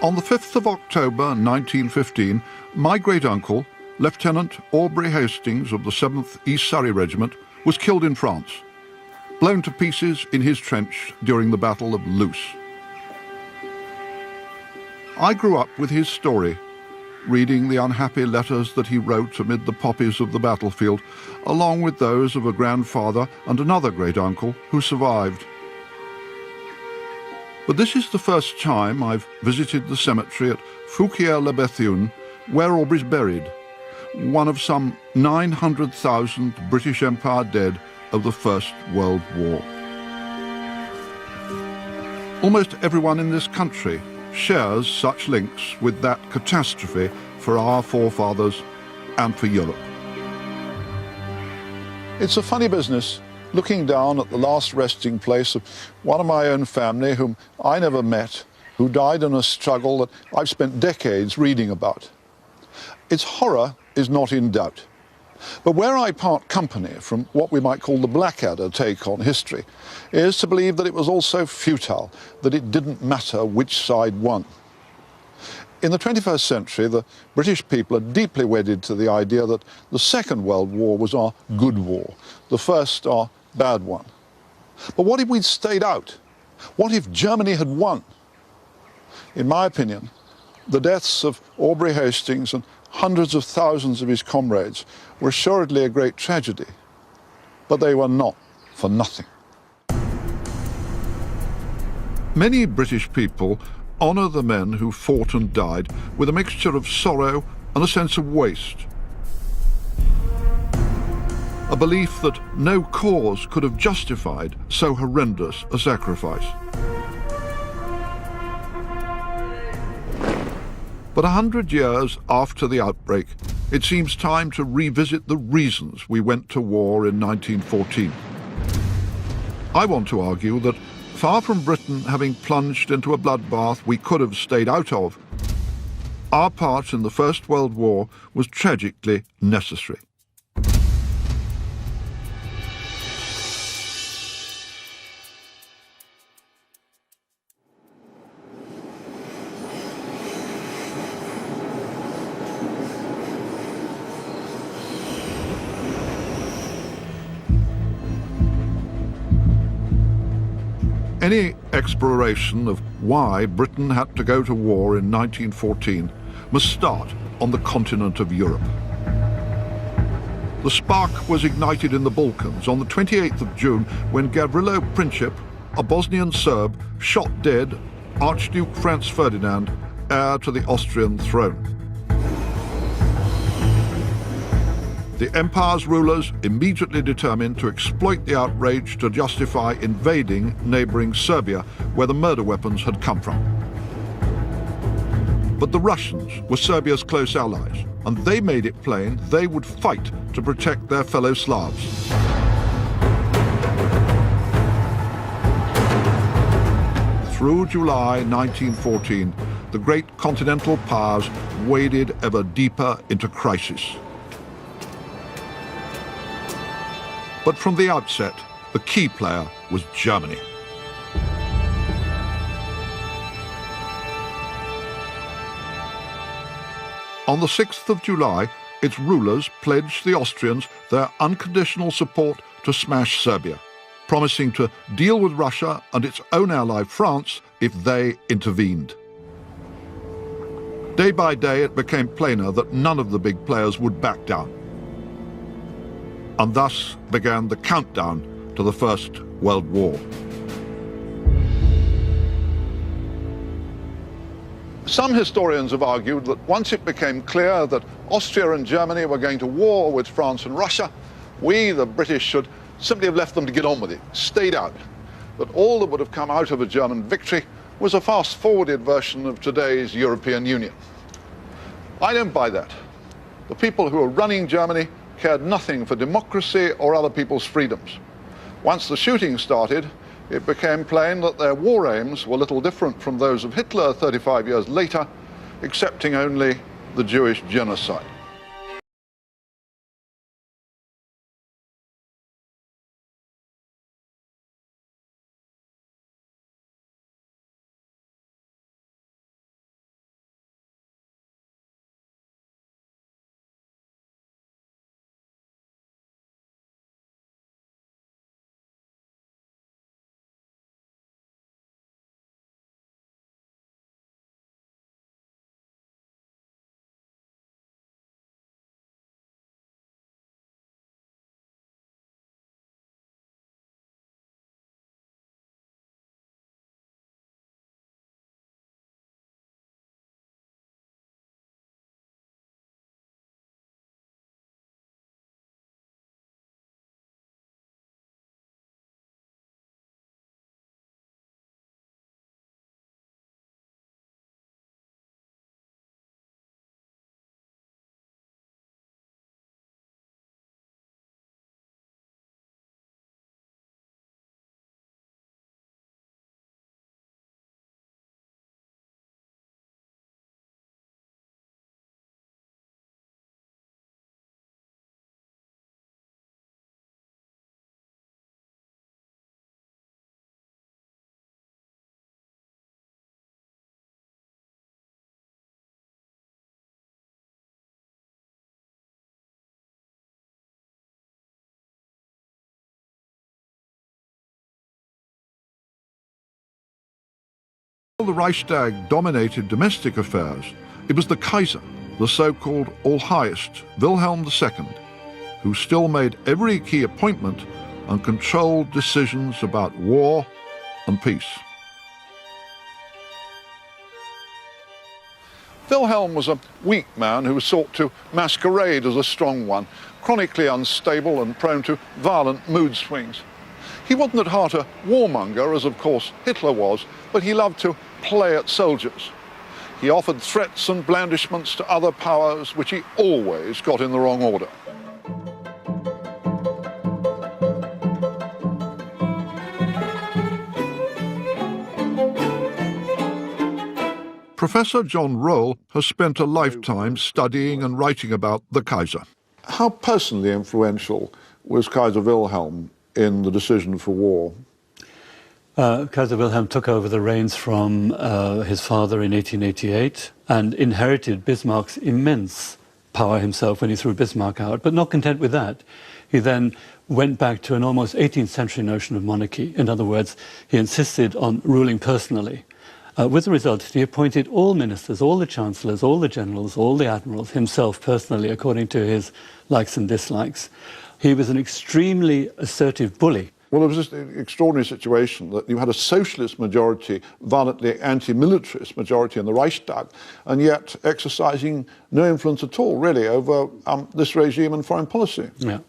On the 5th of October 1915, my great-uncle, Lieutenant Aubrey Hastings of the 7th East Surrey Regiment, was killed in France, blown to pieces in his trench during the Battle of Loos. I grew up with his story, reading the unhappy letters that he wrote amid the poppies of the battlefield, along with those of a grandfather and another great-uncle who survived. But this is the first time I've visited the cemetery at Fouquier-la-Bethune, where Aubrey's buried, one of some 900,000 British Empire dead of the First World War. Almost everyone in this country shares such links with that catastrophe for our forefathers and for Europe. It's a funny business, looking down at the last resting place of one of my own family whom I never met, who died in a struggle that I've spent decades reading about. Its horror is not in doubt. But where I part company from what we might call the Blackadder take on history is to believe that it was also futile, that it didn't matter which side won. In the 21st century, the British people are deeply wedded to the idea that the Second World War was our good war, the first our bad one. But what if we'd stayed out? What if Germany had won? In my opinion, the deaths of Aubrey Hastings and hundreds of thousands of his comrades were assuredly a great tragedy, but they were not for nothing. Many British people honour the men who fought and died with a mixture of sorrow and a sense of waste. A belief that no cause could have justified so horrendous a sacrifice. But 100 years after the outbreak, it seems time to revisit the reasons we went to war in 1914. I want to argue that far from Britain having plunged into a bloodbath we could have stayed out of, our part in the First World War was tragically necessary. Any exploration of why Britain had to go to war in 1914 must start on the continent of Europe. The spark was ignited in the Balkans on the 28th of June when Gavrilo Princip, a Bosnian Serb, shot dead Archduke Franz Ferdinand, heir to the Austrian throne. The empire's rulers immediately determined to exploit the outrage to justify invading neighbouring Serbia, where the murder weapons had come from. But the Russians were Serbia's close allies, and they made it plain they would fight to protect their fellow Slavs. Through July 1914, the great continental powers waded ever deeper into crisis. But from the outset, the key player was Germany. On the 6th of July, its rulers pledged the Austrians their unconditional support to smash Serbia, promising to deal with Russia and its own ally France if they intervened. Day by day, it became plainer that none of the big players would back down. And thus began the countdown to the First World War. Some historians have argued that once it became clear that Austria and Germany were going to war with France and Russia, we, the British, should simply have left them to get on with it, stayed out. That all that would have come out of a German victory was a fast-forwarded version of today's European Union. I don't buy that. The people who were running Germany cared nothing for democracy or other people's freedoms. Once the shooting started, it became plain that their war aims were little different from those of Hitler 35 years later, excepting only the Jewish genocide. The Reichstag dominated domestic affairs. It was the Kaiser, the so-called All-Highest, Wilhelm II, who still made every key appointment and controlled decisions about war and peace. Wilhelm was a weak man who sought to masquerade as a strong one, chronically unstable and prone to violent mood swings. He wasn't at heart a warmonger, as of course Hitler was, but he loved to play at soldiers. He offered threats and blandishments to other powers, which he always got in the wrong order. Professor John Roll has spent a lifetime studying and writing about the Kaiser. How personally influential was Kaiser Wilhelm in the decision for war? Kaiser Wilhelm took over the reins from his father in 1888 and inherited Bismarck's immense power himself when he threw Bismarck out. But not content with that, he then went back to an almost 18th century notion of monarchy. In other words, he insisted on ruling personally. With the result, he appointed all ministers, all the chancellors, all the generals, all the admirals himself personally, according to his likes and dislikes. He was an extremely assertive bully. Well, it was just an extraordinary situation that you had a socialist majority, violently anti-militarist majority in the Reichstag, and yet exercising no influence at all, really, over this regime and foreign policy. Yeah.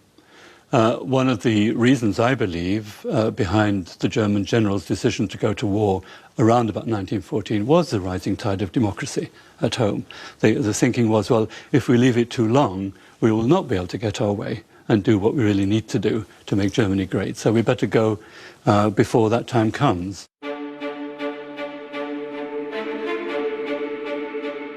One of the reasons, I believe, behind the German general's decision to go to war around about 1914 was the rising tide of democracy at home. The thinking was, well, if we leave it too long, we will not be able to get our way and do what we really need to do to make Germany great. So we better go before that time comes.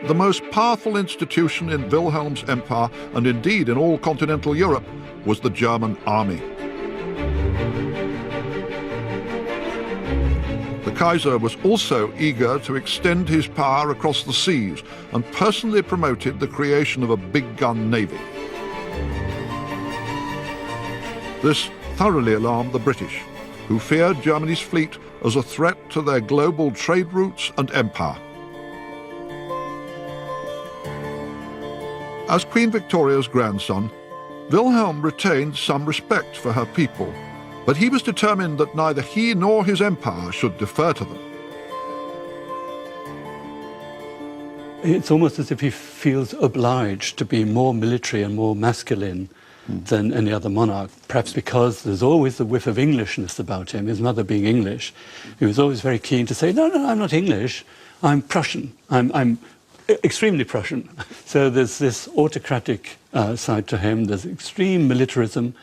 The most powerful institution in Wilhelm's empire, and indeed in all continental Europe, was the German army. The Kaiser was also eager to extend his power across the seas and personally promoted the creation of a big-gun navy. This thoroughly alarmed the British, who feared Germany's fleet as a threat to their global trade routes and empire. As Queen Victoria's grandson, Wilhelm retained some respect for her people, but he was determined that neither he nor his empire should defer to them. It's almost as if he feels obliged to be more military and more masculine than any other monarch, perhaps because there's always the whiff of Englishness about him, his mother being English. He was always very keen to say, no, I'm not English, I'm Prussian, I'm extremely Prussian. So there's this autocratic side to him, there's extreme militarism,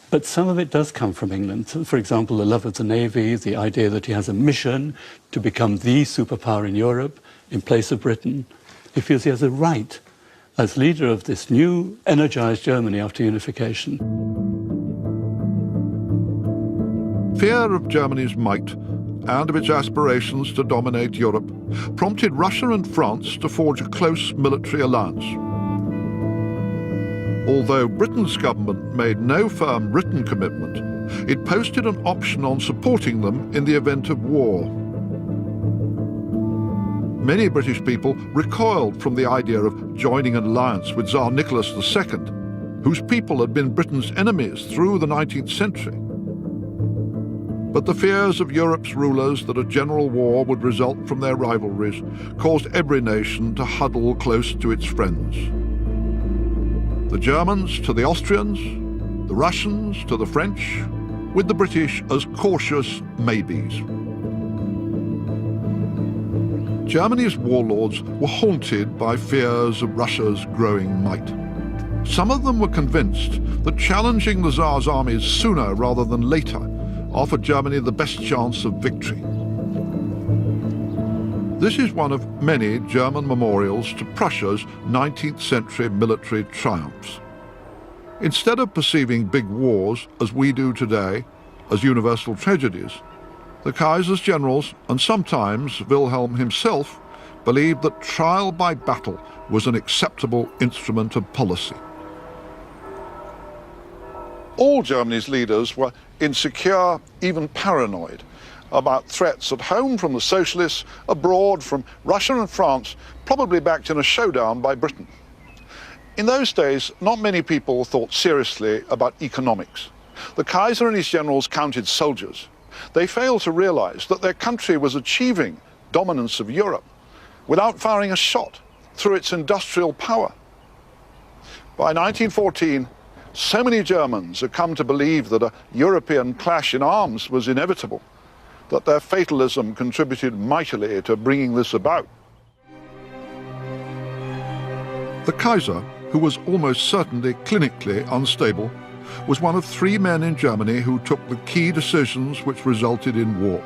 but some of it does come from England. So, for example, the love of the Navy, the idea that he has a mission to become the superpower in Europe in place of Britain. He feels he has a right as leader of this new, energized Germany after unification. Fear of Germany's might and of its aspirations to dominate Europe prompted Russia and France to forge a close military alliance. Although Britain's government made no firm written commitment, it posted an option on supporting them in the event of war. Many British people recoiled from the idea of joining an alliance with Tsar Nicholas II, whose people had been Britain's enemies through the 19th century. But the fears of Europe's rulers that a general war would result from their rivalries caused every nation to huddle close to its friends. The Germans to the Austrians, the Russians to the French, with the British as cautious maybes. Germany's warlords were haunted by fears of Russia's growing might. Some of them were convinced that challenging the Tsar's armies sooner rather than later offered Germany the best chance of victory. This is one of many German memorials to Prussia's 19th century military triumphs. Instead of perceiving big wars, as we do today, as universal tragedies, the Kaiser's generals, and sometimes Wilhelm himself, believed that trial by battle was an acceptable instrument of policy. All Germany's leaders were insecure, even paranoid, about threats at home from the socialists, abroad from Russia and France, probably backed in a showdown by Britain. In those days, not many people thought seriously about economics. The Kaiser and his generals counted soldiers. They failed to realize that their country was achieving dominance of Europe without firing a shot through its industrial power. By 1914, so many Germans had come to believe that a European clash in arms was inevitable, that their fatalism contributed mightily to bringing this about. The Kaiser, who was almost certainly clinically unstable, was one of 3 men in Germany who took the key decisions which resulted in war.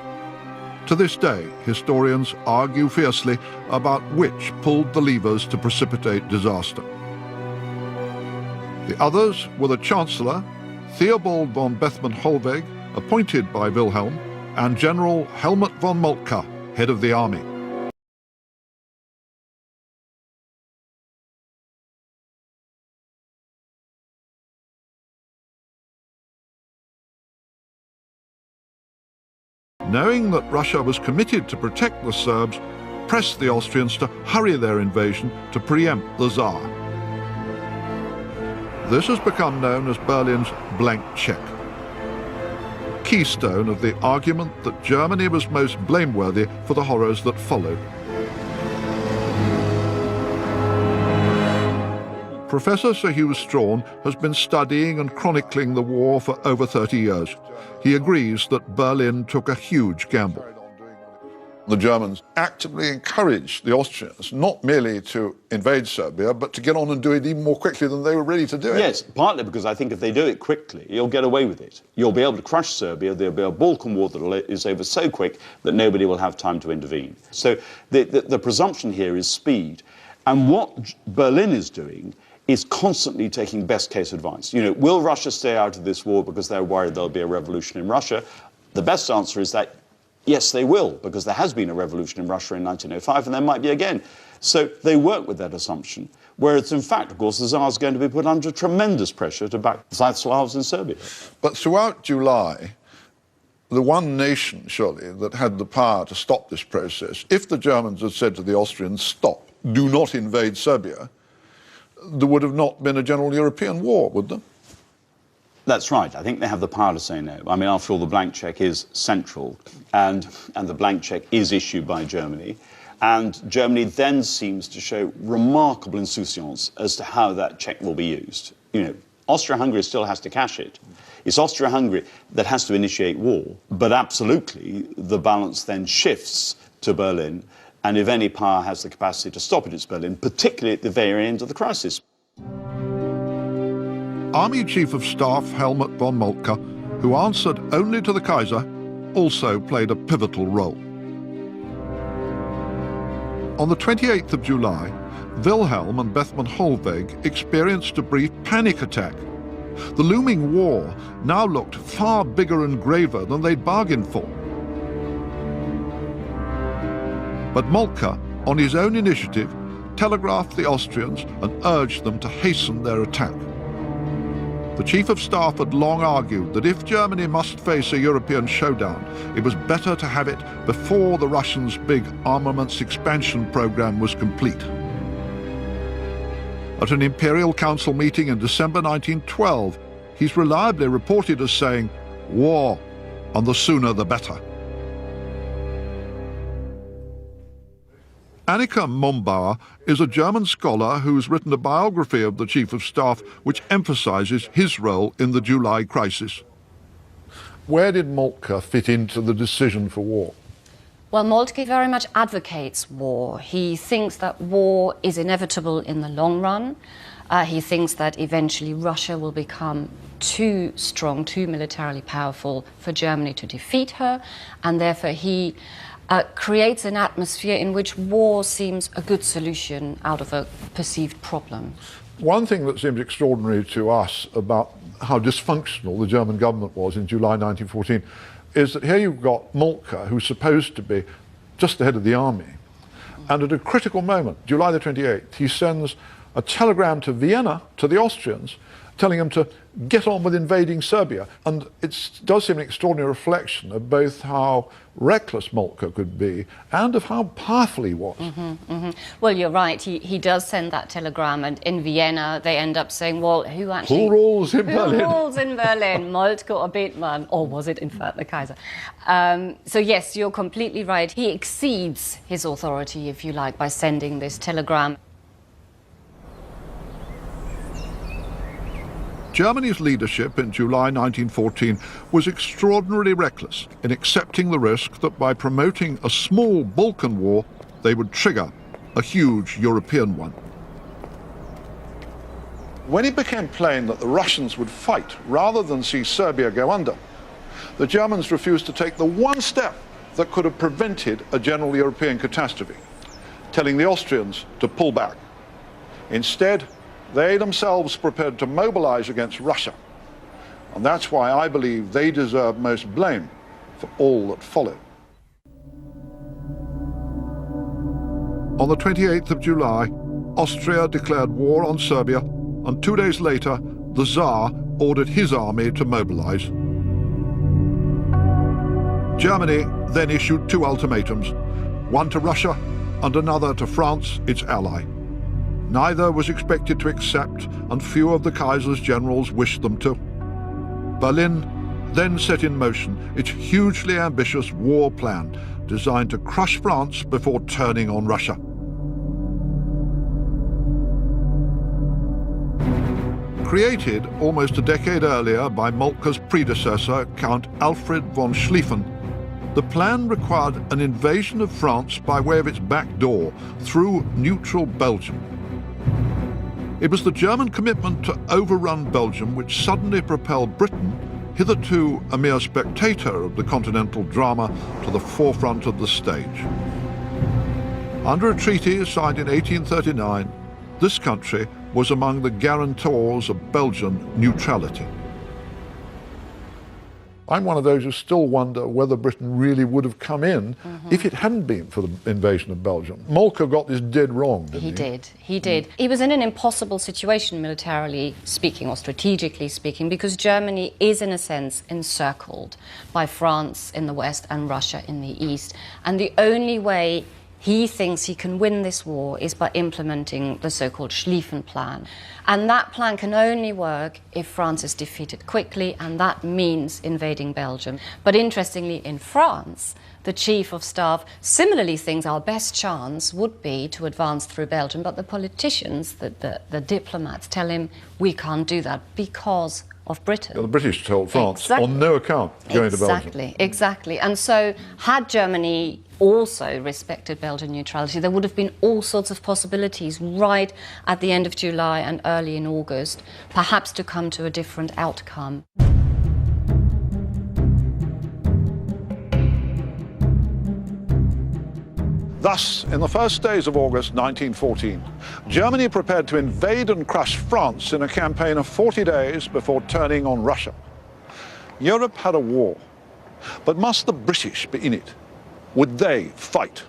To this day, historians argue fiercely about which pulled the levers to precipitate disaster. The others were the Chancellor, Theobald von Bethmann-Hollweg, appointed by Wilhelm, and General Helmut von Moltke, head of the army. Knowing that Russia was committed to protect the Serbs, pressed the Austrians to hurry their invasion to preempt the Tsar. This has become known as Berlin's blank check, keystone of the argument that Germany was most blameworthy for the horrors that followed. Professor Sir Hugh Strawn has been studying and chronicling the war for over 30 years. He agrees that Berlin took a huge gamble. The Germans actively encouraged the Austrians not merely to invade Serbia, but to get on and do it even more quickly than they were ready to do it. Yes, partly because I think if they do it quickly, you'll get away with it. You'll be able to crush Serbia. There'll be a Balkan war that is over so quick that nobody will have time to intervene. So the presumption here is speed. And what Berlin is doing is constantly taking best case advice. You know, will Russia stay out of this war because they're worried there'll be a revolution in Russia? The best answer is that yes, they will, because there has been a revolution in Russia in 1905 and there might be again. So they work with that assumption, whereas in fact, of course, the Tsar is going to be put under tremendous pressure to back the South Slavs in Serbia. But throughout July, the one nation, surely, that had the power to stop this process, if the Germans had said to the Austrians, stop, do not invade Serbia, there would have not been a general European war, would there? That's right. I think they have the power to say no. I mean, after all, the blank check is central, and the blank check is issued by Germany. And Germany then seems to show remarkable insouciance as to how that check will be used. You know, Austria-Hungary still has to cash it. It's Austria-Hungary that has to initiate war. But absolutely, the balance then shifts to Berlin. And if any power has the capacity to stop it, it's Berlin, particularly at the very end of the crisis. Army Chief of Staff Helmut von Moltke, who answered only to the Kaiser, also played a pivotal role. On the 28th of July, Wilhelm and Bethmann-Hollweg experienced a brief panic attack. The looming war now looked far bigger and graver than they'd bargained for. But Moltke, on his own initiative, telegraphed the Austrians and urged them to hasten their attack. The Chief of Staff had long argued that if Germany must face a European showdown, it was better to have it before the Russians' big armaments expansion program was complete. At an Imperial Council meeting in December 1912, he's reliably reported as saying, "War, and the sooner the better." Annika Mombauer is a German scholar who's written a biography of the Chief of Staff which emphasizes his role in the July crisis. Where did Moltke fit into the decision for war? Well, Moltke very much advocates war. He thinks that war is inevitable in the long run. He thinks that eventually Russia will become too strong, too militarily powerful for Germany to defeat her, and therefore he creates an atmosphere in which war seems a good solution out of a perceived problem. One thing that seems extraordinary to us about how dysfunctional the German government was in July 1914 is that here you've got Moltke, who's supposed to be just the head of the army, and at a critical moment, July the 28th, he sends a telegram to Vienna, to the Austrians, telling him to get on with invading Serbia. And it does seem an extraordinary reflection of both how reckless Moltke could be and of how powerful he was. Well, you're right. He does send that telegram, and in Vienna they end up saying, well, who actually... Who rules in Who Berlin? rules in Berlin? Moltke or Bethmann? Or was it, in fact, the Kaiser? So, yes, you're completely right. He exceeds his authority, if you like, by sending this telegram. Germany's leadership in July 1914 was extraordinarily reckless in accepting the risk that by promoting a small Balkan war, they would trigger a huge European one. When it became plain that the Russians would fight rather than see Serbia go under, the Germans refused to take the one step that could have prevented a general European catastrophe, telling the Austrians to pull back. Instead, they themselves prepared to mobilize against Russia. And that's why I believe they deserve most blame for all that followed. On the 28th of July, Austria declared war on Serbia, and 2 days later, the Tsar ordered his army to mobilize. Germany then issued two ultimatums, one to Russia and another to France, its ally. Neither was expected to accept, and few of the Kaiser's generals wished them to. Berlin then set in motion its hugely ambitious war plan, designed to crush France before turning on Russia. Created almost a decade earlier by Moltke's predecessor, Count Alfred von Schlieffen, the plan required an invasion of France by way of its back door through neutral Belgium. It was the German commitment to overrun Belgium which suddenly propelled Britain, hitherto a mere spectator of the continental drama, to the forefront of the stage. Under a treaty signed in 1839, this country was among the guarantors of Belgian neutrality. I'm one of those who still wonder whether Britain really would have come in if it hadn't been for the invasion of Belgium. Moltke got this dead wrong, didn't he? He did. He was in an impossible situation, militarily speaking or strategically speaking, because Germany is, in a sense, encircled by France in the west and Russia in the east. And the only way he thinks he can win this war is by implementing the so-called Schlieffen Plan. And that plan can only work if France is defeated quickly, and that means invading Belgium. But interestingly, in France, the Chief of Staff similarly thinks our best chance would be to advance through Belgium, but the politicians, the diplomats, tell him we can't do that because of Britain. The British told France, on no account, going to Belgium. Exactly. And so had Germany also respected Belgian neutrality, there would have been all sorts of possibilities right at the end of July and early in August, perhaps to come to a different outcome. Thus, in the first days of August 1914, Germany prepared to invade and crush France in a campaign of 40 days before turning on Russia. Europe had a war, but must the British be in it? Would they fight?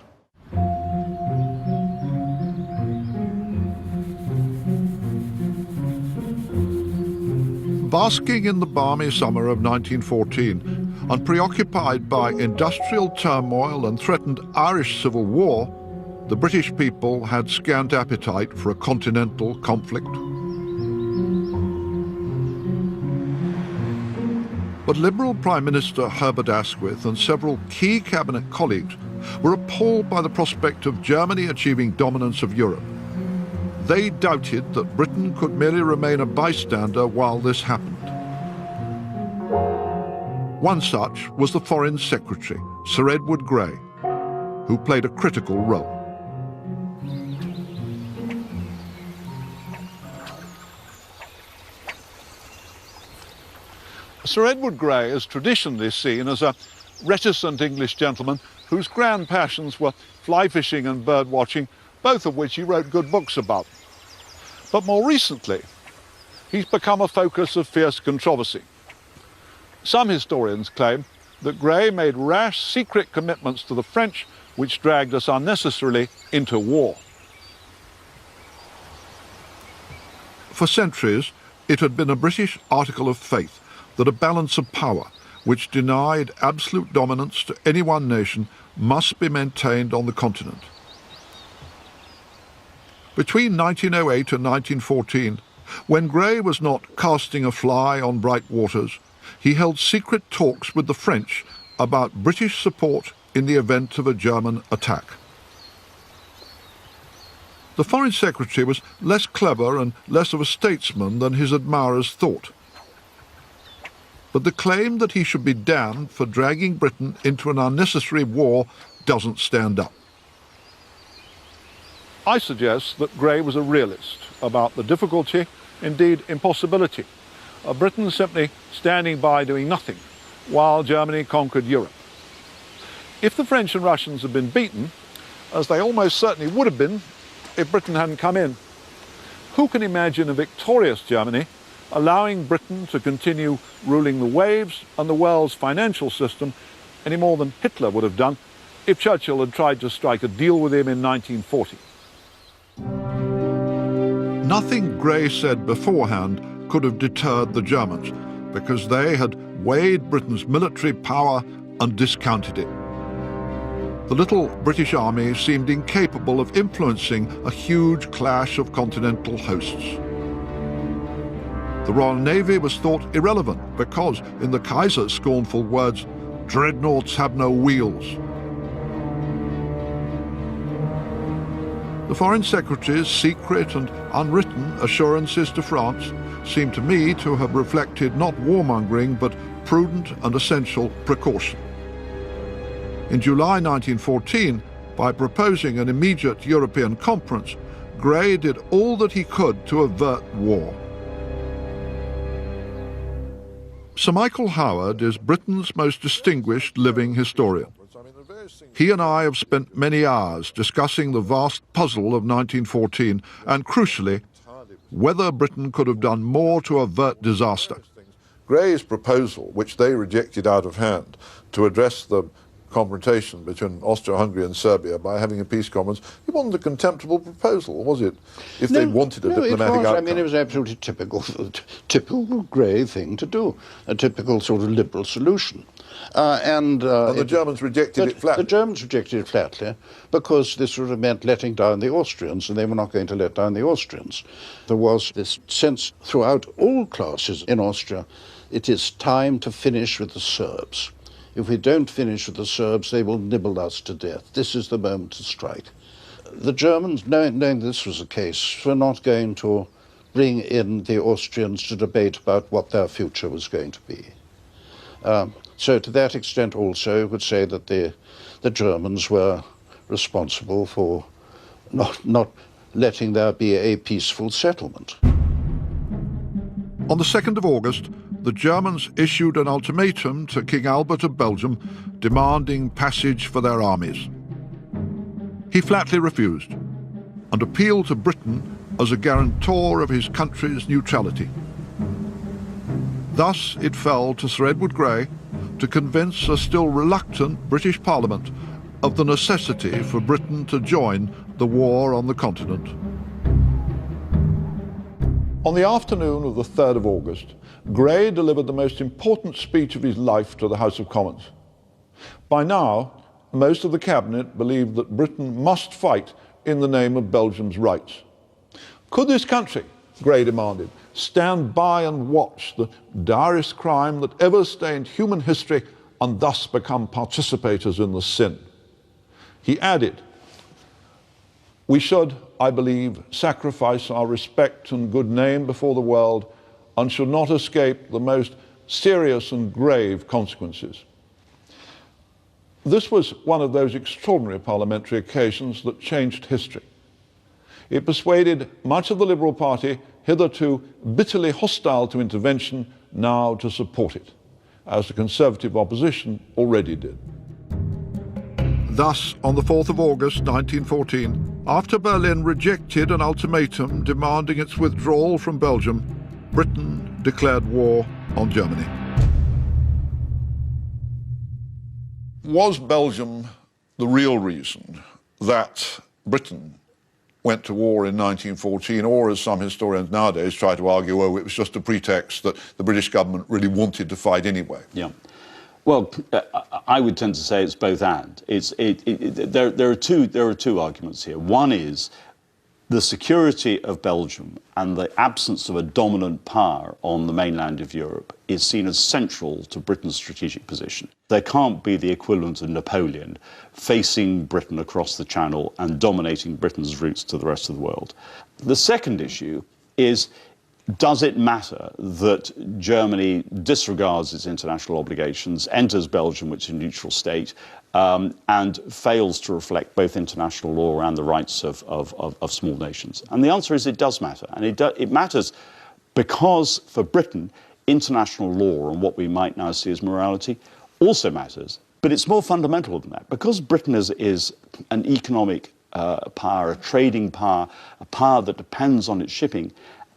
Basking in the balmy summer of 1914 and preoccupied by industrial turmoil and threatened Irish civil war, the British people had scant appetite for a continental conflict. But Liberal Prime Minister Herbert Asquith and several key cabinet colleagues were appalled by the prospect of Germany achieving dominance of Europe. They doubted that Britain could merely remain a bystander while this happened. One such was the Foreign Secretary, Sir Edward Grey, who played a critical role. Sir Edward Grey is traditionally seen as a reticent English gentleman whose grand passions were fly fishing and bird watching, both of which he wrote good books about. But more recently, he's become a focus of fierce controversy. Some historians claim that Grey made rash, secret commitments to the French, which dragged us unnecessarily into war. For centuries, It had been a British article of faith that a balance of power which denied absolute dominance to any one nation must be maintained on the continent. Between 1908 and 1914, when Grey was not casting a fly on bright waters, he held secret talks with the French about British support in the event of a German attack. The Foreign Secretary was less clever and less of a statesman than his admirers thought. But the claim that he should be damned for dragging Britain into an unnecessary war doesn't stand up. I suggest that Grey was a realist about the difficulty, indeed impossibility, of Britain simply standing by doing nothing while Germany conquered Europe. If the French and Russians had been beaten, as they almost certainly would have been if Britain hadn't come in, who can imagine a victorious Germany allowing Britain to continue ruling the waves and the world's financial system any more than Hitler would have done if Churchill had tried to strike a deal with him in 1940? Nothing Grey said beforehand could have deterred the Germans, because they had weighed Britain's military power and discounted it. The little British army seemed incapable of influencing a huge clash of continental hosts. The Royal Navy was thought irrelevant because, in the Kaiser's scornful words, dreadnoughts have no wheels. The Foreign Secretary's secret and unwritten assurances to France seem to me to have reflected not warmongering but prudent and essential precaution. In July 1914, by proposing an immediate European conference, Grey did all that he could to avert war. Sir Michael Howard is Britain's most distinguished living historian. He and I have spent many hours discussing the vast puzzle of 1914 and, crucially, whether Britain could have done more to avert disaster. Grey's proposal, which they rejected out of hand, to address the confrontation between Austria-Hungary and Serbia by having a peace conference, it wasn't a contemptible proposal, was it? If they wanted a diplomatic outcome. I mean, it was absolutely typical Grey thing to do, a typical sort of liberal solution. And the Germans rejected it flatly. The Germans rejected it flatly because this would have meant letting down the Austrians, and they were not going to let down the Austrians. There was this sense throughout all classes in Austria, it is time to finish with the Serbs. If we don't finish with the Serbs, they will nibble us to death. This is the moment to strike. The Germans, knowing this was the case, were not going to bring in the Austrians to debate about what their future was going to be. So to that extent also, you could say that the Germans were responsible for not letting there be a peaceful settlement. On the 2nd of August, the Germans issued an ultimatum to King Albert of Belgium demanding passage for their armies. He flatly refused and appealed to Britain as a guarantor of his country's neutrality. Thus it fell to Sir Edward Grey to convince a still reluctant British Parliament of the necessity for Britain to join the war on the continent. On the afternoon of the 3rd of August, Grey delivered the most important speech of his life to the House of Commons. By now, most of the cabinet believed that Britain must fight in the name of Belgium's rights. Could this country, Grey demanded, stand by and watch the direst crime that ever stained human history and thus become participators in the sin? He added, "We should, I believe, sacrifice our respect and good name before the world and should not escape the most serious and grave consequences." This was one of those extraordinary parliamentary occasions that changed history. It persuaded much of the Liberal Party, hitherto bitterly hostile to intervention, now to support it, as the Conservative opposition already did. Thus, on the 4th of August 1914, after Berlin rejected an ultimatum demanding its withdrawal from Belgium, Britain declared war on Germany. Was Belgium the real reason that Britain went to war in 1914, or as some historians nowadays try to argue, oh, it was just a pretext that the British government really wanted to fight anyway. Yeah. Well, I would tend to say it's both and. There are two arguments here. One is the security of Belgium and the absence of a dominant power on the mainland of Europe is seen as central to Britain's strategic position. There can't be the equivalent of Napoleon facing Britain across the Channel and dominating Britain's routes to the rest of the world. The second issue is, does it matter that Germany disregards its international obligations, enters Belgium, which is a neutral state, and fails to reflect both international law and the rights of small nations? And the answer is it does matter. And it matters because, for Britain, international law and what we might now see as morality also matters. But it's more fundamental than that. Because Britain is an economic power, a trading power, a power that depends on its shipping,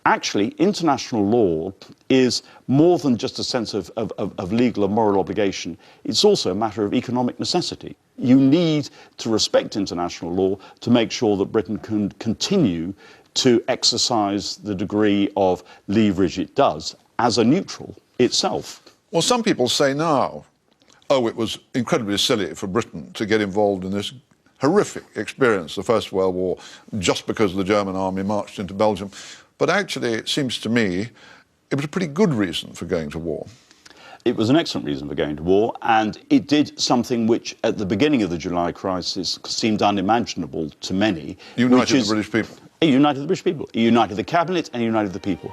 actually, international law is more than just a sense of legal and moral obligation. It's also a matter of economic necessity. You need to respect international law to make sure that Britain can continue to exercise the degree of leverage it does as a neutral itself. Well, some people say now, oh, it was incredibly silly for Britain to get involved in this horrific experience, the First World War, just because the German army marched into Belgium. But actually, it seems to me, it was a pretty good reason for going to war. It was an excellent reason for going to war, and it did something which, at the beginning of the July crisis, seemed unimaginable to many. United the British people. It united the British people. It united the cabinet and united the people.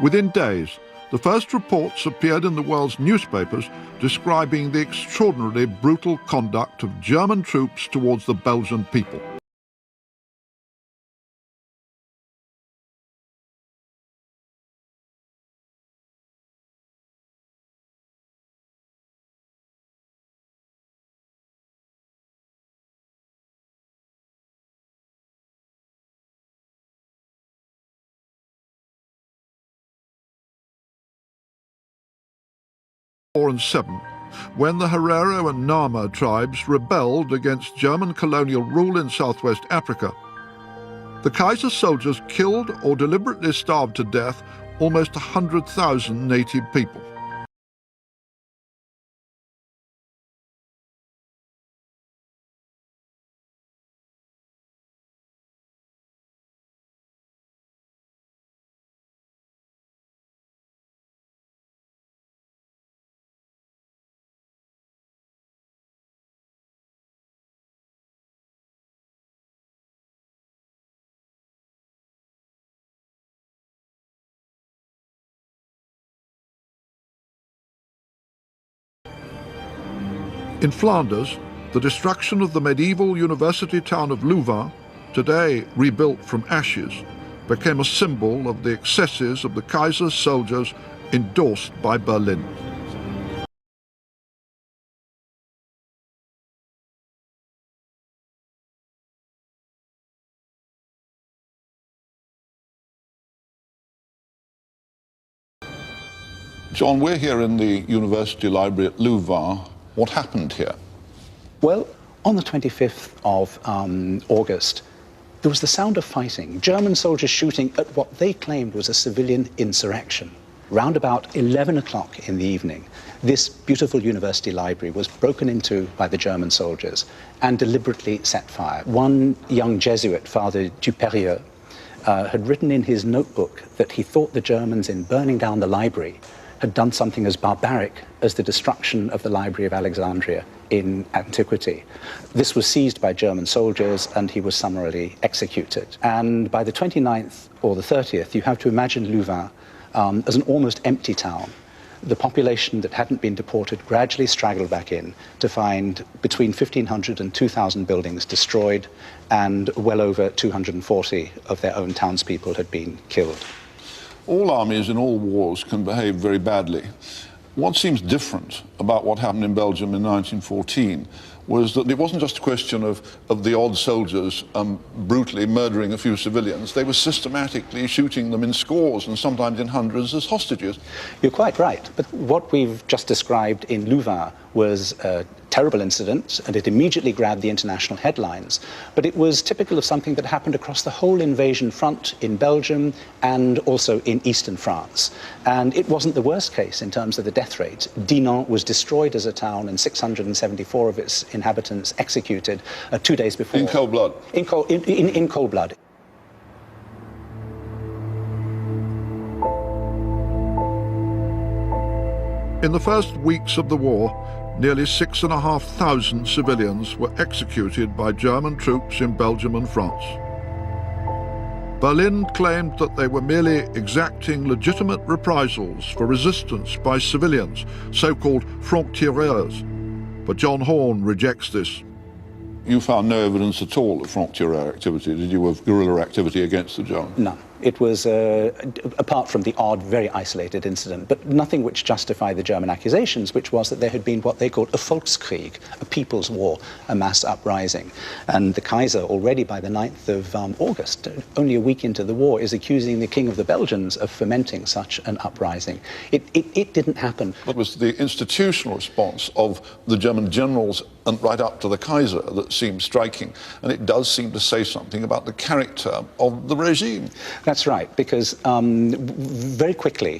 Within days, the first reports appeared in the world's newspapers describing the extraordinarily brutal conduct of German troops towards the Belgian people. And 7, when the Herero and Nama tribes rebelled against German colonial rule in southwest Africa. The Kaiser soldiers killed or deliberately starved to death almost 100,000 native people. In Flanders, the destruction of the medieval university town of Louvain, today rebuilt from ashes, became a symbol of the excesses of the Kaiser's soldiers endorsed by Berlin. John, we're here in the University Library at Louvain. What happened here? Well, on the 25th of August, there was the sound of fighting. German soldiers shooting at what they claimed was a civilian insurrection. Round about 11 o'clock in the evening, this beautiful university library was broken into by the German soldiers and deliberately set fire. One young Jesuit, Father Dupérieux, had written in his notebook that he thought the Germans, in burning down the library, had done something as barbaric as the destruction of the Library of Alexandria in antiquity. This was seized by German soldiers and he was summarily executed. And by the 29th or the 30th, you have to imagine Louvain as an almost empty town. The population that hadn't been deported gradually straggled back in to find between 1,500 and 2,000 buildings destroyed, and well over 240 of their own townspeople had been killed. All armies in all wars can behave very badly. What seems different about what happened in Belgium in 1914 was that it wasn't just a question of the odd soldiers brutally murdering a few civilians. They were systematically shooting them in scores and sometimes in hundreds as hostages. You're quite right, but what we've just described in Louvain was a terrible incident, and it immediately grabbed the international headlines. But it was typical of something that happened across the whole invasion front in Belgium and also in eastern France. And it wasn't the worst case in terms of the death rate. Dinant was destroyed as a town and 674 of its inhabitants executed 2 days before. In cold blood. In cold blood. In the first weeks of the war, nearly 6,500 civilians were executed by German troops in Belgium and France. Berlin claimed that they were merely exacting legitimate reprisals for resistance by civilians, so-called francs-tireurs. But John Horne rejects this. You found no evidence at all of franc-tireur activity, did you, of guerrilla activity against the Germans? None. It was, apart from the odd, very isolated incident, but nothing which justified the German accusations, which was that there had been what they called a Volkskrieg, a people's war, a mass uprising. And the Kaiser, already by the 9th of August, only a week into the war, is accusing the King of the Belgians of fomenting such an uprising. It didn't happen. It was the institutional response of the German generals and right up to the Kaiser that seemed striking, and it does seem to say something about the character of the regime. That's right, because very quickly,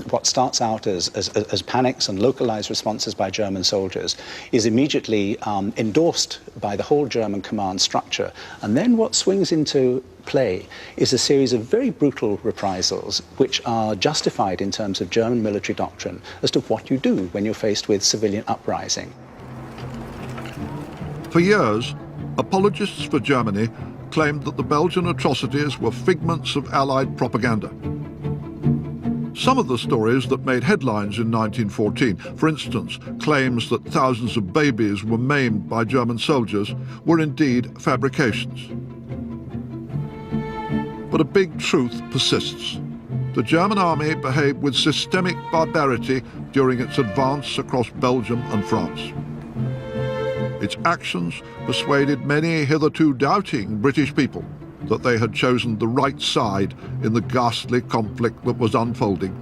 what starts out as panics and localized responses by German soldiers is immediately endorsed by the whole German command structure. And then what swings into play is a series of very brutal reprisals which are justified in terms of German military doctrine as to what you do when you're faced with civilian uprising. For years, apologists for Germany claimed that the Belgian atrocities were figments of Allied propaganda. Some of the stories that made headlines in 1914, for instance, claims that thousands of babies were maimed by German soldiers, were indeed fabrications. But a big truth persists. The German army behaved with systemic barbarity during its advance across Belgium and France. Its actions persuaded many hitherto doubting British people that they had chosen the right side in the ghastly conflict that was unfolding.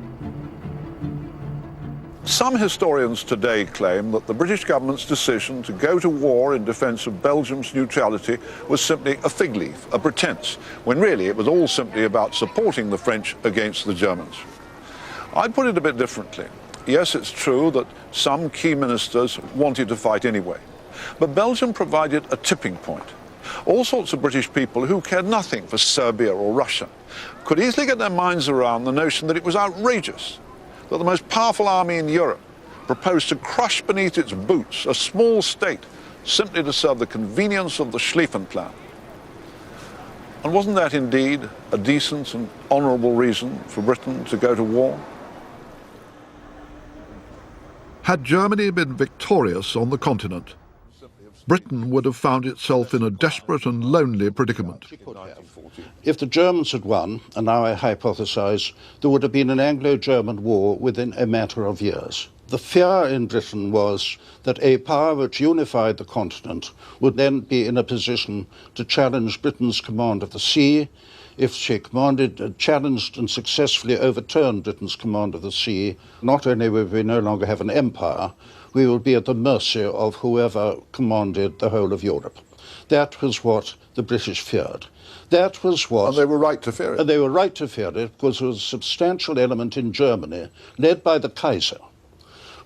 Some historians today claim that the British government's decision to go to war in defence of Belgium's neutrality was simply a fig leaf, a pretense, when really it was all simply about supporting the French against the Germans. I'd put it a bit differently. Yes, it's true that some key ministers wanted to fight anyway. But Belgium provided a tipping point. All sorts of British people who cared nothing for Serbia or Russia could easily get their minds around the notion that it was outrageous that the most powerful army in Europe proposed to crush beneath its boots a small state simply to serve the convenience of the Schlieffen Plan. And wasn't that indeed a decent and honourable reason for Britain to go to war? Had Germany been victorious on the continent, Britain would have found itself in a desperate and lonely predicament. If the Germans had won, and now I hypothesize, there would have been an Anglo-German war within a matter of years. The fear in Britain was that a power which unified the continent would then be in a position to challenge Britain's command of the sea. If she challenged and successfully overturned Britain's command of the sea, not only would we no longer have an empire, we would be at the mercy of whoever commanded the whole of Europe. That was what the British feared. That was what... And they were right to fear it. And they were right to fear it because there was a substantial element in Germany, led by the Kaiser,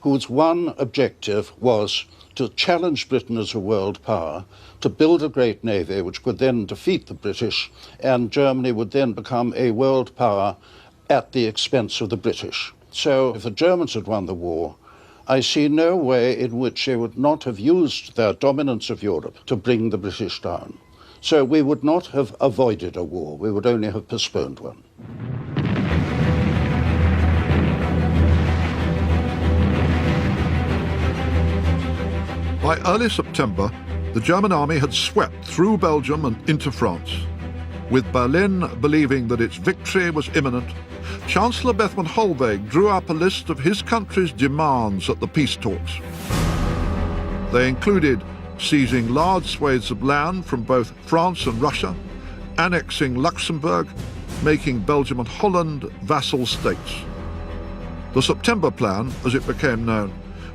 whose one objective was to challenge Britain as a world power, to build a great navy which could then defeat the British, and Germany would then become a world power at the expense of the British. So if the Germans had won the war, I see no way in which they would not have used their dominance of Europe to bring the British down. So we would not have avoided a war, we would only have postponed one. By early September, the German army had swept through Belgium and into France. With Berlin believing that its victory was imminent Chancellor Bethmann Hollweg drew up a list of his country's demands at the peace talks. They included seizing large swathes of land from both France and Russia, annexing Luxembourg, making Belgium and Holland vassal states. The September Plan, as it became known,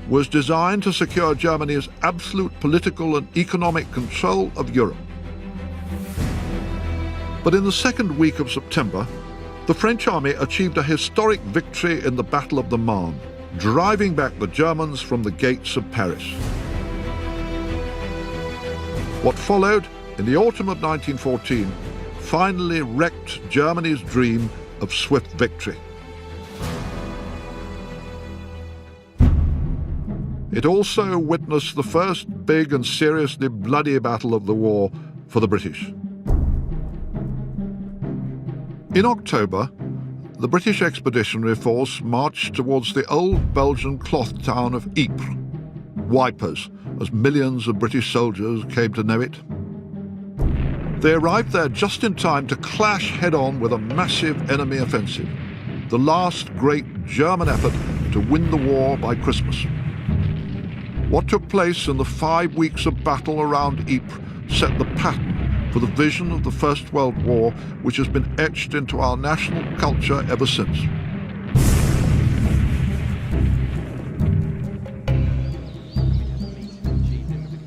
was designed to secure Germany's absolute political and economic control of Europe. But in the second week of September, the French army achieved a historic victory in the Battle of the Marne, driving back the Germans from the gates of Paris. What followed, in the autumn of 1914, finally wrecked Germany's dream of swift victory. It also witnessed the first big and seriously bloody battle of the war for the British. In October, the British Expeditionary Force marched towards the old Belgian cloth town of Ypres, Wipers, as millions of British soldiers came to know it. They arrived there just in time to clash head-on with a massive enemy offensive, the last great German effort to win the war by Christmas. What took place in the 5 weeks of battle around Ypres set the pattern for the vision of the First World War, which has been etched into our national culture ever since.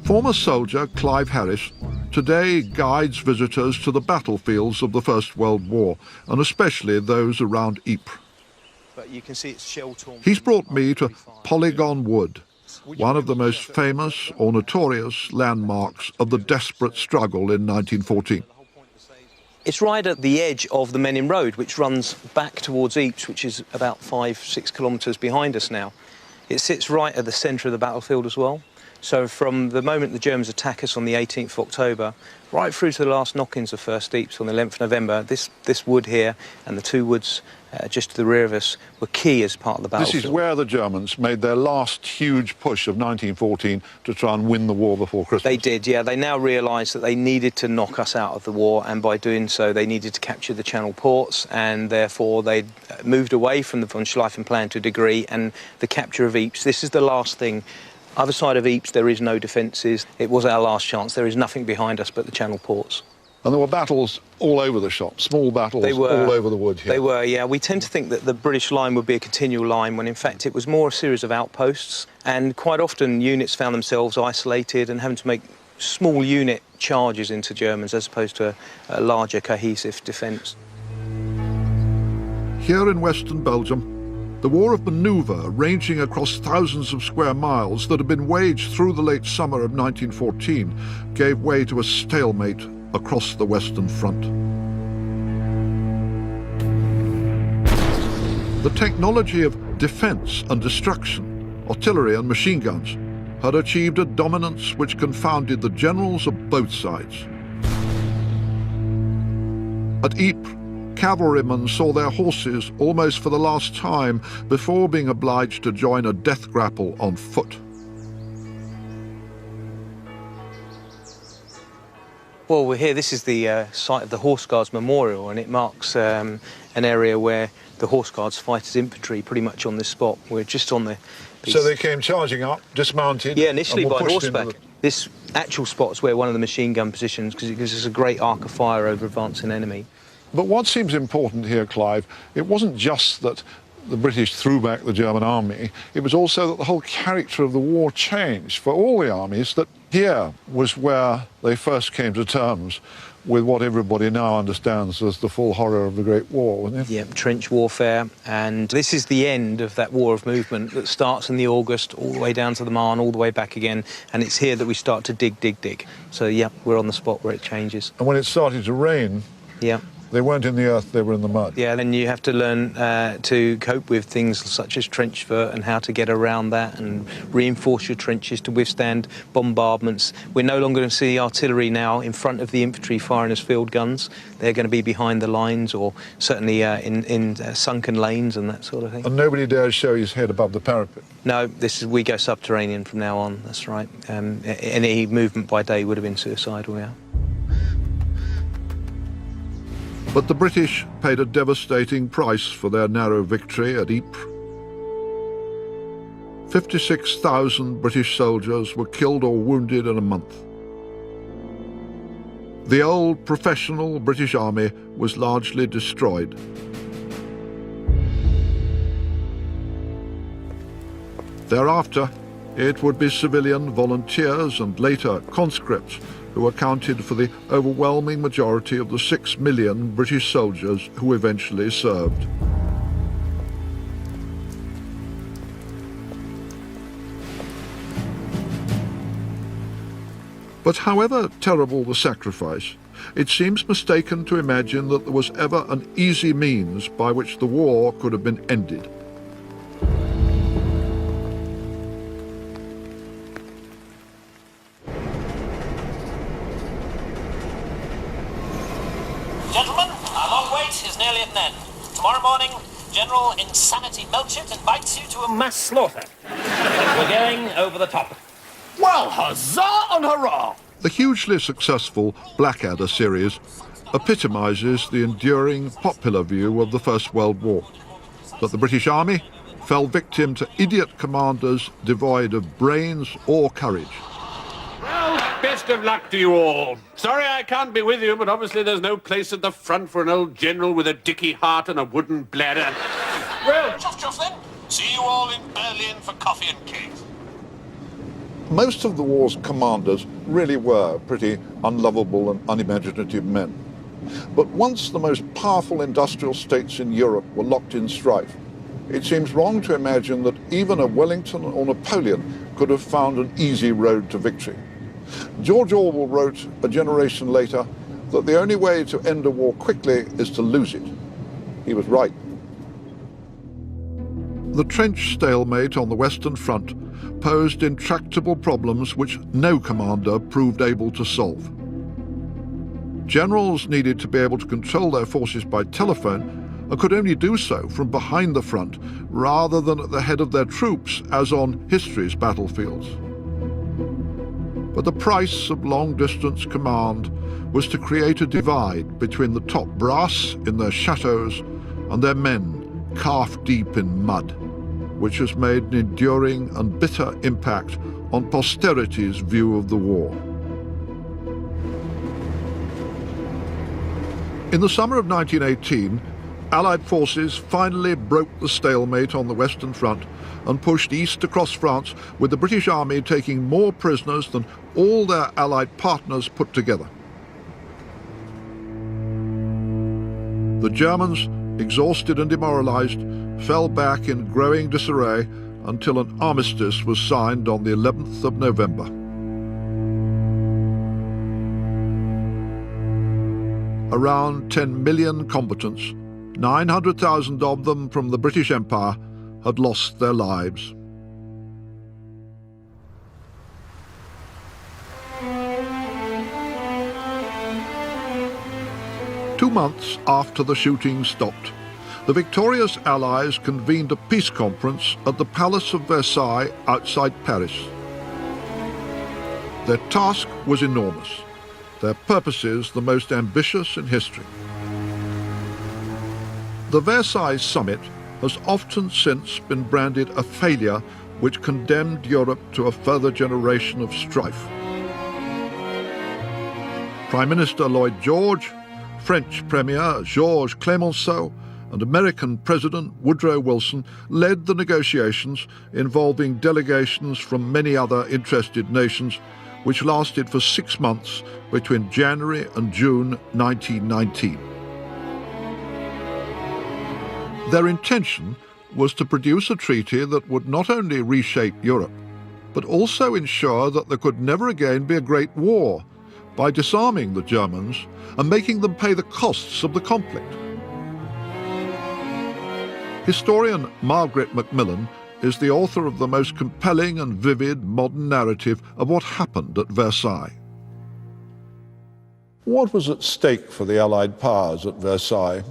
Former soldier Clive Harris today guides visitors to the battlefields of the First World War, and especially those around Ypres. But you can see it's shell-torn. He's brought me to Polygon Wood, one of the most famous or notorious landmarks of the desperate struggle in 1914. It's right at the edge of the Menin Road, which runs back towards Ypres, which is about 5-6 kilometres behind us now. It sits right at the centre of the battlefield as well. So from the moment the Germans attack us on the 18th of October, right through to the last knock-ins of First Ypres on the 11th of November, this wood here and the two woods just to the rear of us were key as part of the battlefield. This is where the Germans made their last huge push of 1914 to try and win the war before Christmas. They did, yeah. They now realised that they needed to knock us out of the war, and by doing so they needed to capture the Channel ports, and therefore they moved away from the von Schlieffen Plan to a degree, and the capture of Ypres. This is the last thing. Other side of Ypres, there is no defences. It was our last chance. There is nothing behind us but the Channel ports. And there were battles all over the shop, small battles all over the wood here. They were, yeah. We tend to think that the British line would be a continual line, when in fact it was more a series of outposts, and quite often units found themselves isolated and having to make small unit charges into Germans as opposed to a larger cohesive defence. Here in western Belgium, the war of manoeuvre, ranging across thousands of square miles that had been waged through the late summer of 1914, gave way to a stalemate across the Western Front. The technology of defence and destruction, artillery and machine guns, had achieved a dominance which confounded the generals of both sides. At Ypres, cavalrymen saw their horses almost for the last time before being obliged to join a death grapple on foot. Well, we're here. This is the site of the Horse Guards Memorial, and it marks an area where the Horse Guards fight as infantry pretty much on this spot. We're just on the... So they came charging up, dismounted... Yeah, initially and were by pushed horseback. into This actual spot is where one of the machine gun positions, because it gives us a great arc of fire over advancing enemy. But what seems important here, Clive, it wasn't just that the British threw back the German army, it was also that the whole character of the war changed for all the armies, that here was where they first came to terms with what everybody now understands as the full horror of the Great War, wasn't it? Yeah, trench warfare, and this is the end of that war of movement that starts in the August, all the way down to the Marne, all the way back again, and it's here that we start to dig. So, yeah, we're on the spot where it changes. And when it started to rain, yeah, they weren't in the earth, they were in the mud. Yeah, then you have to learn to cope with things such as trench foot and how to get around that and reinforce your trenches to withstand bombardments. We're no longer going to see artillery now in front of the infantry firing as field guns. They're going to be behind the lines, or certainly in sunken lanes and that sort of thing. And nobody dares show his head above the parapet. No, we go subterranean from now on, that's right. Any movement by day would have been suicidal, yeah. But the British paid a devastating price for their narrow victory at Ypres. 56,000 British soldiers were killed or wounded in a month. The old professional British Army was largely destroyed. Thereafter, it would be civilian volunteers and later conscripts who accounted for the overwhelming majority of the 6 million British soldiers who eventually served. But however terrible the sacrifice, it seems mistaken to imagine that there was ever an easy means by which the war could have been ended. Gentlemen, our long wait is nearly at an end. Tomorrow morning, General Insanity Melchett invites you to a mass slaughter. We're going over the top. Well, huzzah and hurrah! The hugely successful Blackadder series epitomises the enduring popular view of the First World War, that the British Army fell victim to idiot commanders devoid of brains or courage. Well, best of luck to you all. Sorry I can't be with you, but obviously there's no place at the front for an old general with a dicky heart and a wooden bladder. Well, Chuff then. See you all in Berlin for coffee and cake. Most of the war's commanders really were pretty unlovable and unimaginative men. But once the most powerful industrial states in Europe were locked in strife, it seems wrong to imagine that even a Wellington or Napoleon could have found an easy road to victory. George Orwell wrote a generation later that the only way to end a war quickly is to lose it. He was right. The trench stalemate on the Western Front posed intractable problems which no commander proved able to solve. Generals needed to be able to control their forces by telephone and could only do so from behind the front rather than at the head of their troops as on history's battlefields. But the price of long-distance command was to create a divide between the top brass in their chateaus and their men calf-deep in mud, which has made an enduring and bitter impact on posterity's view of the war. In the summer of 1918, Allied forces finally broke the stalemate on the Western Front and pushed east across France, with the British Army taking more prisoners than all their Allied partners put together. The Germans, exhausted and demoralized, fell back in growing disarray until an armistice was signed on the 11th of November. Around 10 million combatants, 900,000 of them from the British Empire, had lost their lives. Two months after the shooting stopped, the victorious Allies convened a peace conference at the Palace of Versailles outside Paris. Their task was enormous, their purposes the most ambitious in history. The Versailles summit has often since been branded a failure which condemned Europe to a further generation of strife. Prime Minister Lloyd George, French Premier Georges Clemenceau, and American President Woodrow Wilson led the negotiations involving delegations from many other interested nations, which lasted for 6 months between January and June 1919. Their intention was to produce a treaty that would not only reshape Europe, but also ensure that there could never again be a great war by disarming the Germans and making them pay the costs of the conflict. Historian Margaret Macmillan is the author of the most compelling and vivid modern narrative of what happened at Versailles. What was at stake for the Allied powers at Versailles?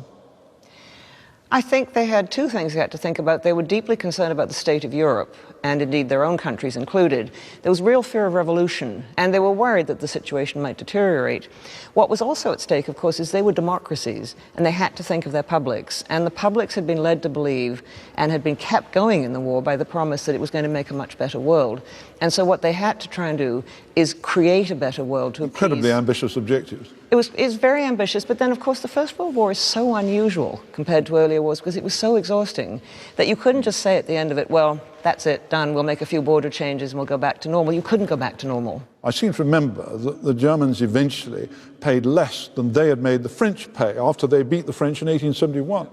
I think they had two things they had to think about. They were deeply concerned about the state of Europe, and indeed their own countries included. There was real fear of revolution, and they were worried that the situation might deteriorate. What was also at stake, of course, is they were democracies, and they had to think of their publics. And the publics had been led to believe, and had been kept going in the war by the promise that it was going to make a much better world. And so what they had to try and do is create a better world to appease. Incredibly ambitious objectives. It was very ambitious, but then, of course, the First World War is so unusual compared to earlier wars because it was so exhausting that you couldn't just say at the end of it, well, that's it, done, we'll make a few border changes and we'll go back to normal. You couldn't go back to normal. I seem to remember that the Germans eventually paid less than they had made the French pay after they beat the French in 1871.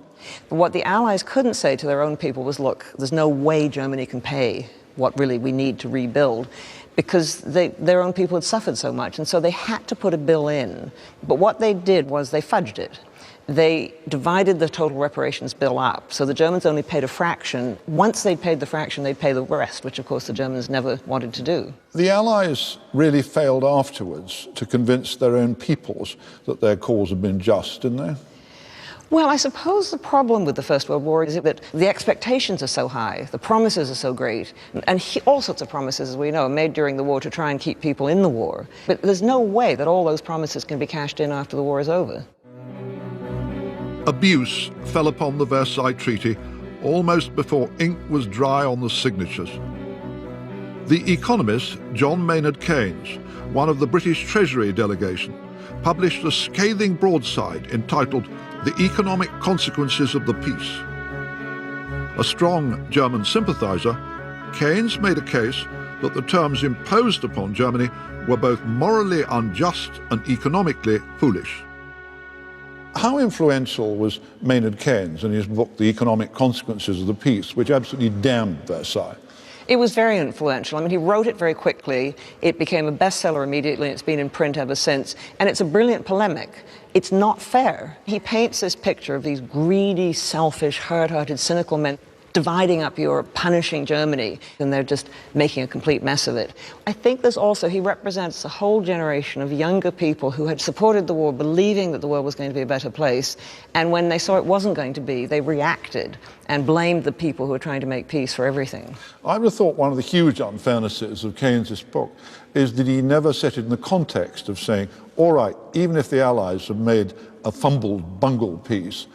But what the Allies couldn't say to their own people was, look, there's no way Germany can pay what really we need to rebuild, because their own people had suffered so much, and so they had to put a bill in. But what they did was they fudged it. They divided the total reparations bill up, so the Germans only paid a fraction. Once they'd paid the fraction, they'd pay the rest, which of course the Germans never wanted to do. The Allies really failed afterwards to convince their own peoples that their cause had been just, didn't they? Well, I suppose the problem with the First World War is that the expectations are so high, the promises are so great, and all sorts of promises, as we know, are made during the war to try and keep people in the war. But there's no way that all those promises can be cashed in after the war is over. Abuse fell upon the Versailles Treaty almost before ink was dry on the signatures. The economist John Maynard Keynes, one of the British Treasury delegation, published a scathing broadside entitled The Economic Consequences of the Peace. A strong German sympathizer, Keynes made a case that the terms imposed upon Germany were both morally unjust and economically foolish. How influential was Maynard Keynes in his book, The Economic Consequences of the Peace, which absolutely damned Versailles? It was very influential. I mean, he wrote it very quickly. It became a bestseller immediately, and it's been in print ever since. And it's a brilliant polemic. It's not fair. He paints this picture of these greedy, selfish, hard-hearted, cynical men dividing up Europe, punishing Germany, and they're just making a complete mess of it. I think there's also, he represents a whole generation of younger people who had supported the war, believing that the world was going to be a better place, and when they saw it wasn't going to be, they reacted and blamed the people who were trying to make peace for everything. I would have thought one of the huge unfairnesses of Keynes' book is that he never set it in the context of saying, all right, even if the Allies have made a fumbled, bungled peace,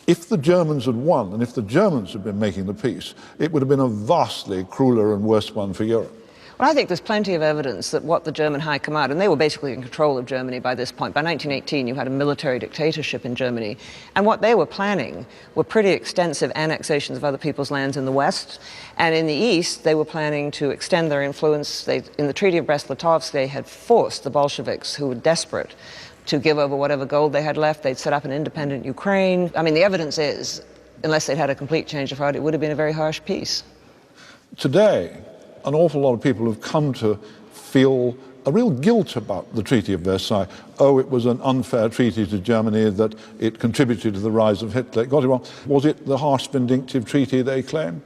if the Germans had won, and if the Germans had been making the peace, it would have been a vastly crueler and worse one for Europe. Well, I think there's plenty of evidence that what the German High Command, and they were basically in control of Germany by this point. By 1918, you had a military dictatorship in Germany. And what they were planning were pretty extensive annexations of other people's lands in the West. And in the East, they were planning to extend their influence. In the Treaty of Brest-Litovsk, they had forced the Bolsheviks, who were desperate, to give over whatever gold they had left. They'd set up an independent Ukraine. I mean, the evidence is, unless they'd had a complete change of heart, it would have been a very harsh peace. Today, an awful lot of people have come to feel a real guilt about the Treaty of Versailles. Oh, it was an unfair treaty to Germany, that it contributed to the rise of Hitler. It got it wrong. Was it the harsh, vindictive treaty they claim?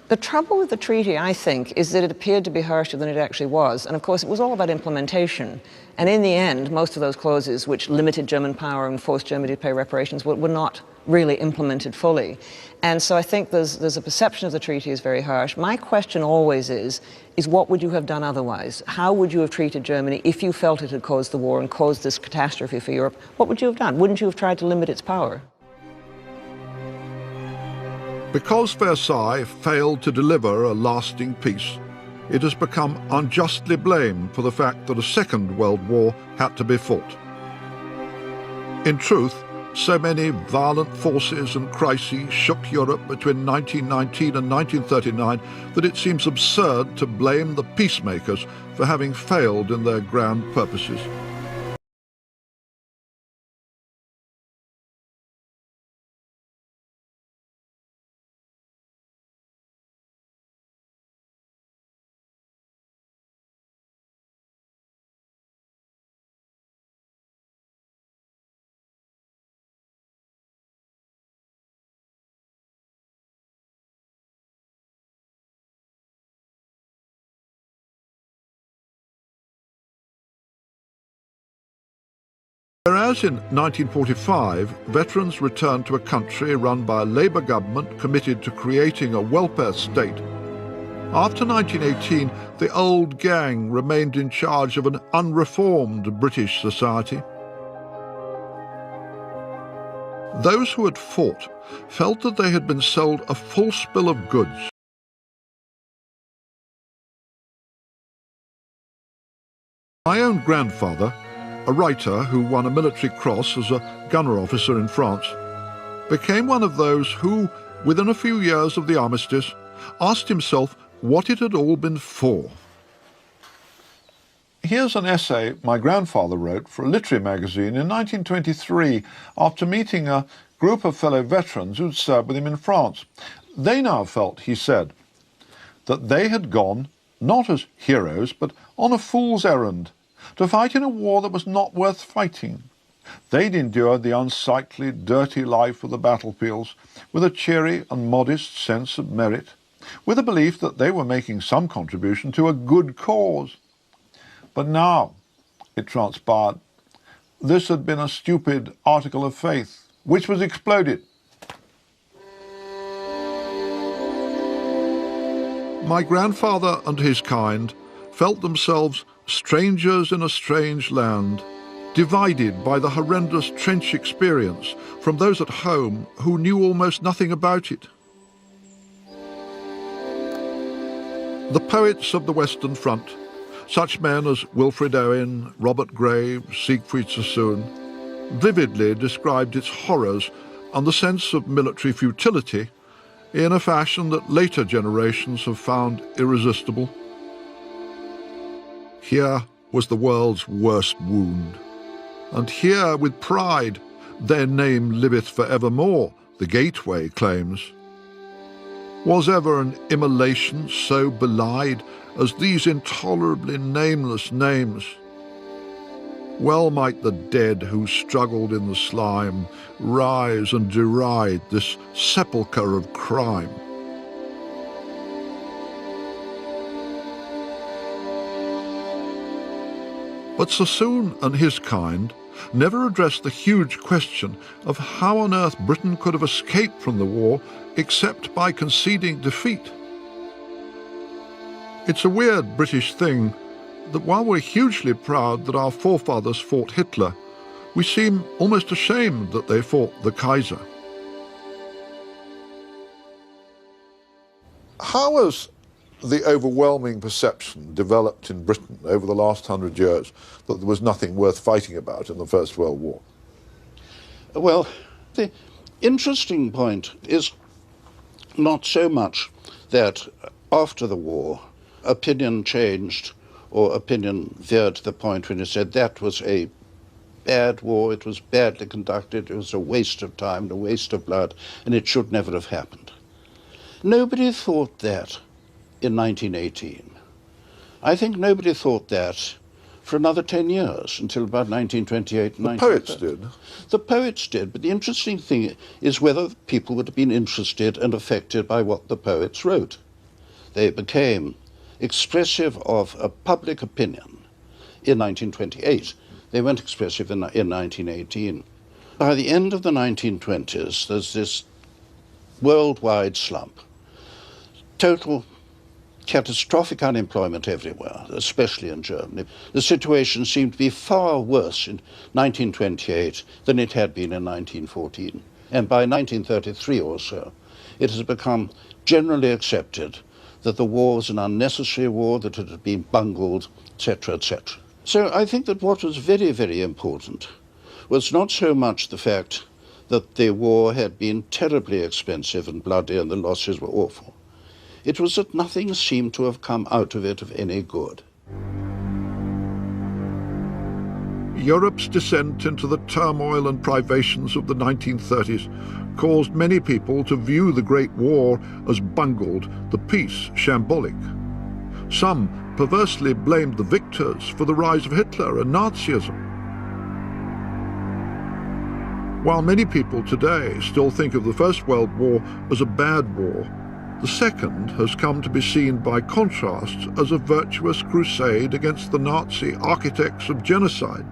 The trouble with the treaty, I think, is that it appeared to be harsher than it actually was. And of course, it was all about implementation. And in the end, most of those clauses, which limited German power and forced Germany to pay reparations, were not really implemented fully. And so I think there's a perception of the treaty as very harsh. My question always is what would you have done otherwise? How would you have treated Germany if you felt it had caused the war and caused this catastrophe for Europe? What would you have done? Wouldn't you have tried to limit its power? Because Versailles failed to deliver a lasting peace, it has become unjustly blamed for the fact that a Second World War had to be fought. In truth, so many violent forces and crises shook Europe between 1919 and 1939 that it seems absurd to blame the peacemakers for having failed in their grand purposes. as in 1945, veterans returned to a country run by a Labour government committed to creating a welfare state, after 1918, the old gang remained in charge of an unreformed British society. Those who had fought felt that they had been sold a false bill of goods. My own grandfather, a writer who won a military cross as a gunner officer in France, became one of those who, within a few years of the armistice, asked himself what it had all been for. Here's an essay my grandfather wrote for a literary magazine in 1923 after meeting a group of fellow veterans who'd served with him in France. They now felt, he said, that they had gone, not as heroes, but on a fool's errand, to fight in a war that was not worth fighting. They'd endured the unsightly, dirty life of the battlefields with a cheery and modest sense of merit, with a belief that they were making some contribution to a good cause. But now, it transpired, this had been a stupid article of faith, which was exploded. My grandfather and his kind felt themselves strangers in a strange land, divided by the horrendous trench experience from those at home who knew almost nothing about it. The poets of the Western Front, such men as Wilfred Owen, Robert Graves, Siegfried Sassoon, vividly described its horrors and the sense of military futility in a fashion that later generations have found irresistible. Here was the world's worst wound, and here with pride their name liveth for evermore, the Gateway claims. Was ever an immolation so belied as these intolerably nameless names? Well might the dead who struggled in the slime rise and deride this sepulchre of crime. But Sassoon and his kind never addressed the huge question of how on earth Britain could have escaped from the war except by conceding defeat. It's a weird British thing that while we're hugely proud that our forefathers fought Hitler, we seem almost ashamed that they fought the Kaiser. How has the overwhelming perception developed in Britain over the last 100 years that there was nothing worth fighting about in the First World War? Well, the interesting point is not so much that after the war opinion changed or opinion veered to the point when it said that was a bad war, it was badly conducted, it was a waste of time, a waste of blood, and it should never have happened. Nobody thought that in 1918. I think nobody thought that for another 10 years, until about 1928 and 1930. The poets did. The poets did, but the interesting thing is whether people would have been interested and affected by what the poets wrote. They became expressive of a public opinion in 1928. They weren't expressive in 1918. By the end of the 1920s, there's this worldwide slump. Total catastrophic unemployment everywhere, especially in Germany. The situation seemed to be far worse in 1928 than it had been in 1914. And by 1933 or so, it has become generally accepted that the war was an unnecessary war, that it had been bungled, etc., etc. So I think that what was very, very important was not so much the fact that the war had been terribly expensive and bloody and the losses were awful. It was that nothing seemed to have come out of it of any good. Europe's descent into the turmoil and privations of the 1930s caused many people to view the Great War as bungled, the peace shambolic. Some perversely blamed the victors for the rise of Hitler and Nazism. While many people today still think of the First World War as a bad war, the second has come to be seen by contrast as a virtuous crusade against the Nazi architects of genocide.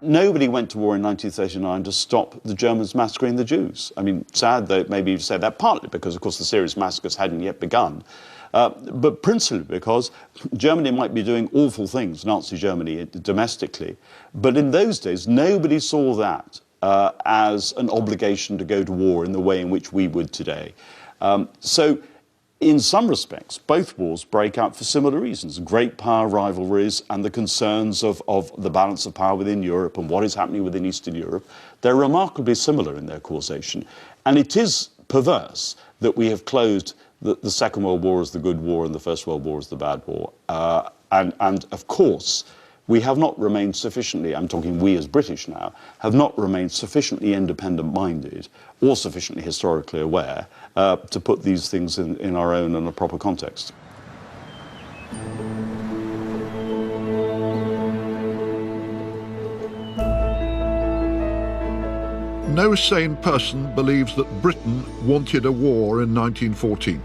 Nobody went to war in 1939 to stop the Germans massacring the Jews. I mean, sad though maybe you say that, partly because, of course, the serious massacres hadn't yet begun, but principally because Germany might be doing awful things, Nazi Germany, domestically, but in those days nobody saw that as an obligation to go to war in the way in which we would today. So in some respects, both wars break out for similar reasons. Great power rivalries and the concerns of the balance of power within Europe and what is happening within Eastern Europe. They're remarkably similar in their causation. And it is perverse that we have closed the Second World War as the good war and the First World War as the bad war. And of course, we have not remained sufficiently, I'm talking we as British now, have not remained sufficiently independent-minded or sufficiently historically aware to put these things in our own and a proper context. No sane person believes that Britain wanted a war in 1914.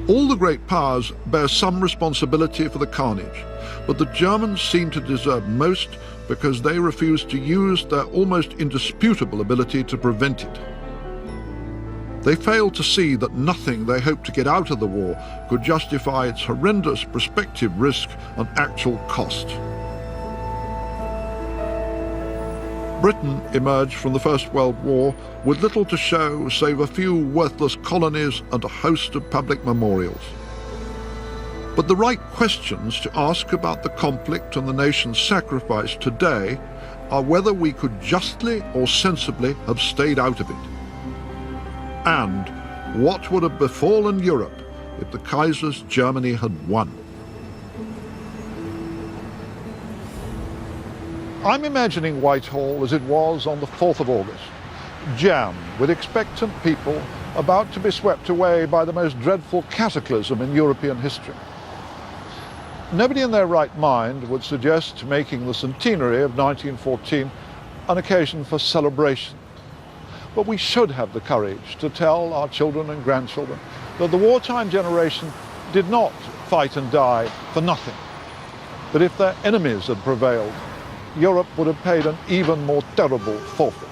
All the great powers bear some responsibility for the carnage, but the Germans seem to deserve most because they refused to use their almost indisputable ability to prevent it. They failed to see that nothing they hoped to get out of the war could justify its horrendous prospective risk and actual cost. Britain emerged from the First World War with little to show save a few worthless colonies and a host of public memorials. But the right questions to ask about the conflict and the nation's sacrifice today are whether we could justly or sensibly have stayed out of it. And what would have befallen Europe if the Kaiser's Germany had won? I'm imagining Whitehall as it was on the 4th of August, jammed with expectant people about to be swept away by the most dreadful cataclysm in European history. Nobody in their right mind would suggest making the centenary of 1914 an occasion for celebration. But we should have the courage to tell our children and grandchildren that the wartime generation did not fight and die for nothing. That if their enemies had prevailed, Europe would have paid an even more terrible forfeit.